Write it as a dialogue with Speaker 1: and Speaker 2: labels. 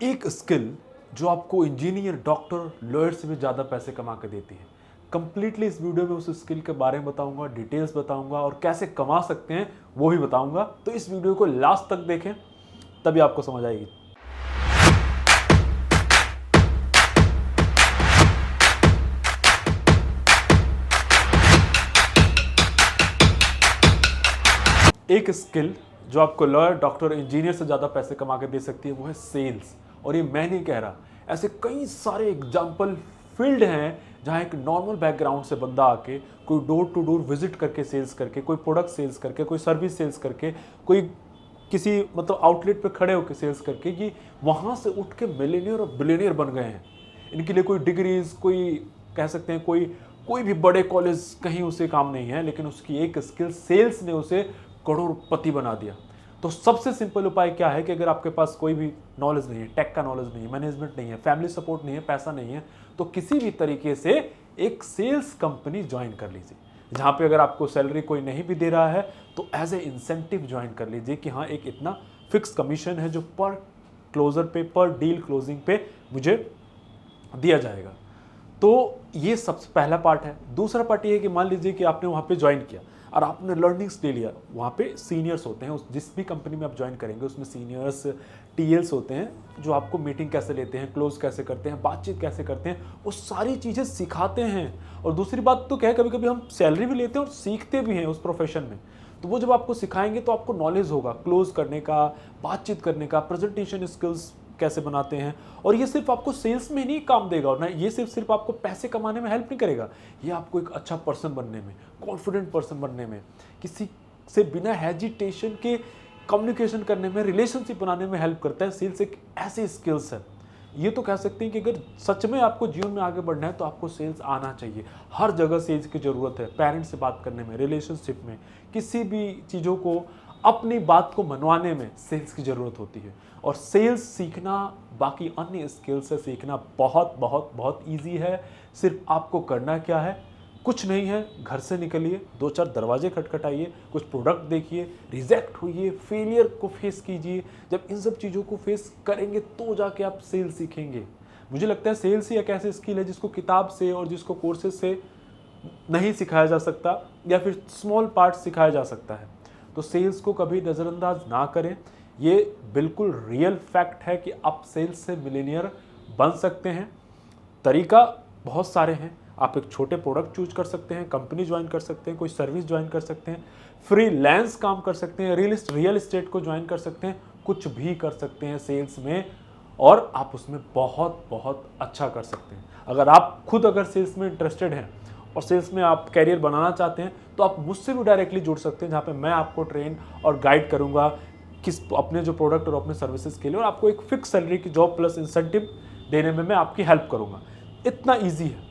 Speaker 1: एक स्किल जो आपको इंजीनियर, डॉक्टर, लॉयर से भी ज़्यादा पैसे कमा के देती है। कंप्लीटली इस वीडियो में उस स्किल के बारे में बताऊंगा, डिटेल्स बताऊंगा और कैसे कमा सकते हैं वो भी बताऊंगा। तो इस वीडियो को लास्ट तक देखें, तभी आपको समझ आएगी। एक स्किल जो आपको लॉयर, डॉक्टर, इंजीनियर से ज़्यादा पैसे कमा के दे सकती है वो है सेल्स। और ये मैं नहीं कह रहा, ऐसे कई सारे एग्जाम्पल फील्ड हैं जहाँ एक नॉर्मल बैकग्राउंड से बंदा आके कोई डोर टू डोर विजिट करके सेल्स करके, कोई प्रोडक्ट सेल्स करके, कोई सर्विस सेल्स करके, कोई किसी मतलब आउटलेट पे खड़े होकर सेल्स करके, ये वहाँ से उठ के मिलियनियर और बिलियनियर बन गए हैं। इनके लिए कोई डिग्रीज, कोई कह सकते हैं कोई भी बड़े कॉलेज कहीं उसे काम नहीं है, लेकिन उसकी एक स्किल सेल्स ने उसे करोड़पति बना दिया। तो सबसे सिंपल उपाय क्या है कि अगर आपके पास कोई भी नॉलेज नहीं है, टेक का नॉलेज नहीं है, मैनेजमेंट नहीं है, फैमिली सपोर्ट नहीं है, पैसा नहीं है, तो किसी भी तरीके से एक सेल्स कंपनी ज्वाइन कर लीजिए, जहाँ पे अगर आपको सैलरी कोई नहीं भी दे रहा है तो एज ए इंसेंटिव ज्वाइन कर लीजिए कि हाँ एक इतना फिक्स कमीशन है जो पर क्लोजर पे, पर डील क्लोजिंग पे मुझे दिया जाएगा। तो ये सबसे पहला पार्ट है। दूसरा पार्ट ये है कि मान लीजिए कि आपने वहाँ पे ज्वाइन किया और आपने लर्निंग्स ले लिया। वहाँ पे सीनियर्स होते हैं, जिस भी कंपनी में आप ज्वाइन करेंगे उसमें सीनियर्स, टीएल्स होते हैं जो आपको मीटिंग कैसे लेते हैं, क्लोज कैसे करते हैं, बातचीत कैसे करते हैं, वो सारी चीज़ें सिखाते हैं। और दूसरी बात तो क्या है, कभी कभी हम सैलरी भी लेते हैं और सीखते भी हैं उस प्रोफेशन में। तो वो जब आपको सिखाएंगे तो आपको नॉलेज होगा क्लोज करने का, बातचीत करने का, प्रेजेंटेशन स्किल्स कैसे बनाते हैं। और ये सिर्फ आपको सेल्स में नहीं काम देगा, और ना ये सिर्फ आपको पैसे कमाने में हेल्प नहीं करेगा, ये आपको एक अच्छा पर्सन बनने में, कॉन्फिडेंट पर्सन बनने में, किसी से बिना हेजिटेशन के कम्युनिकेशन करने में, रिलेशनशिप बनाने में हेल्प करता है। सेल्स एक ऐसी स्किल्स है, ये तो कह सकते हैं कि अगर सच में आपको जीवन में आगे बढ़ना है तो आपको सेल्स आना चाहिए। हर जगह सेल्स की ज़रूरत है, पेरेंट्स से बात करने में, रिलेशनशिप में, किसी भी चीज़ों को अपनी बात को मनवाने में सेल्स की ज़रूरत होती है। और सेल्स सीखना बाकी अन्य स्किल से सीखना बहुत बहुत बहुत ईजी है। सिर्फ आपको करना क्या है, कुछ नहीं है, घर से निकलिए, 2-4 दरवाजे खटखटाइए, कुछ प्रोडक्ट देखिए, रिजेक्ट होइए, फेलियर को फेस कीजिए। जब इन सब चीज़ों को फेस करेंगे तो जाके आप सेल्स सीखेंगे। मुझे लगता है सेल्स ही एक ऐसी स्किल है जिसको किताब से और जिसको कोर्सेज से नहीं सिखाया जा सकता, या फिर स्मॉल पार्ट सिखाया जा सकता है। तो सेल्स को कभी नज़रअंदाज ना करें, ये बिल्कुल रियल फैक्ट है कि आप सेल्स से मिलियनियर बन सकते हैं। तरीका बहुत सारे हैं, आप एक छोटे प्रोडक्ट चूज कर सकते हैं, कंपनी ज्वाइन कर सकते हैं, कोई सर्विस ज्वाइन कर सकते हैं, फ्रीलांस काम कर सकते हैं, रियल एस्टेट को ज्वाइन कर सकते हैं, कुछ भी कर सकते हैं सेल्स में, और आप उसमें बहुत बहुत अच्छा कर सकते हैं। अगर आप खुद अगर सेल्स में इंटरेस्टेड हैं और सेल्स में आप कैरियर बनाना चाहते हैं तो आप मुझसे भी डायरेक्टली जुड़ सकते हैं, जहाँ पे मैं आपको ट्रेन और गाइड करूँगा किस अपने जो प्रोडक्ट और अपने सर्विसेज के लिए, और आपको एक फिक्स सैलरी की जॉब प्लस इंसेंटिव देने में मैं आपकी हेल्प करूँगा। इतना ईजी है।